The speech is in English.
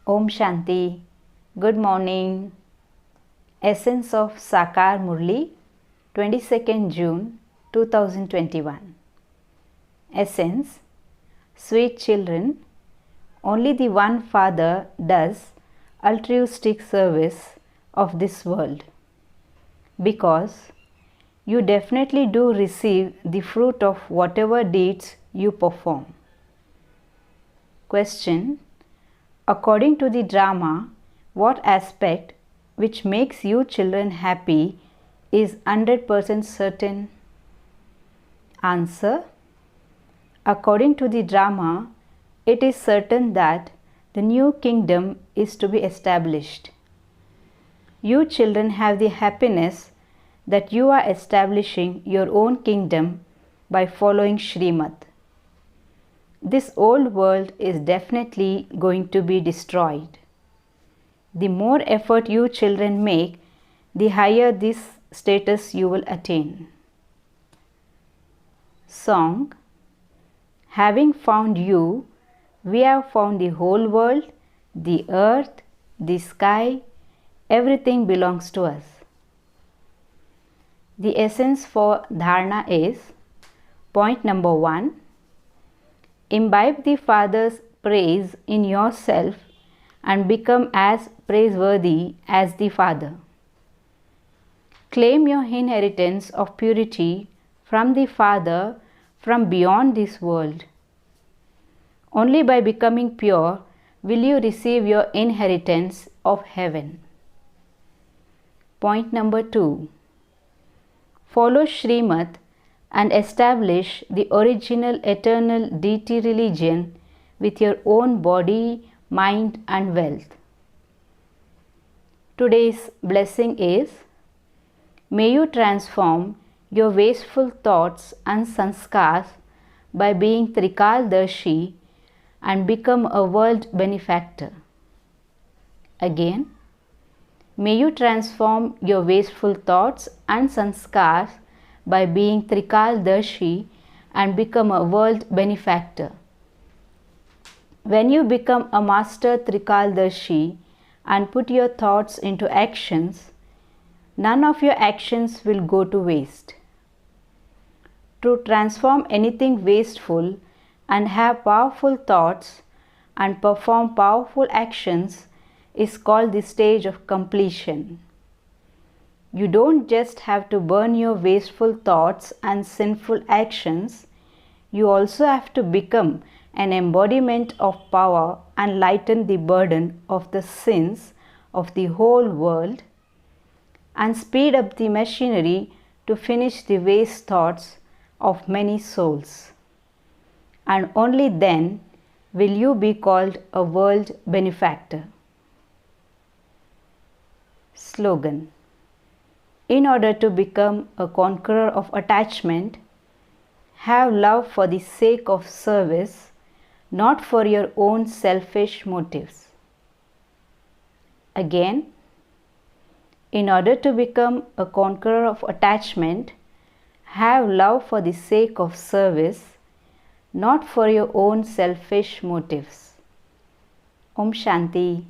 Om Shanti. Good morning. Essence of Sakar Murli, 22nd June 2021. Essence. Sweet children, only the one Father does altruistic service of this world, because you definitely do receive the fruit of whatever deeds you perform. Question. According to the drama, what aspect which makes you children happy is 100% certain? Answer. According to the drama, it is certain that the new kingdom is to be established. You children have the happiness that you are establishing your own kingdom by following Srimad. This old world is definitely going to be destroyed. The more effort you children make, the higher this status you will attain. Song. Having found you, we have found the whole world, the earth, the sky, everything belongs to us. The essence for dharana is: point number 1. Imbibe the Father's praise in yourself and become as praiseworthy as the Father. Claim your inheritance of purity from the Father from beyond this world. Only by becoming pure will you receive your inheritance of heaven. Point number 2. Follow Srimad and establish the original eternal deity religion with your own body, mind and wealth. Today's blessing is: may you transform your wasteful thoughts and sanskars by being Trikaldarshi and become a world benefactor. Again, may you transform your wasteful thoughts and sanskars by being Trikaldarshi and become a world benefactor. When you become a master Trikaldarshi and put your thoughts into actions, none of your actions will go to waste. To transform anything wasteful and have powerful thoughts and perform powerful actions is called the stage of completion. You don't just have to burn your wasteful thoughts and sinful actions, you also have to become an embodiment of power and lighten the burden of the sins of the whole world and speed up the machinery to finish the waste thoughts of many souls. And only then will you be called a world benefactor. Slogan. In order to become a conqueror of attachment, have love for the sake of service, not for your own selfish motives. Again, in order to become a conqueror of attachment, have love for the sake of service, not for your own selfish motives. Om Shanti.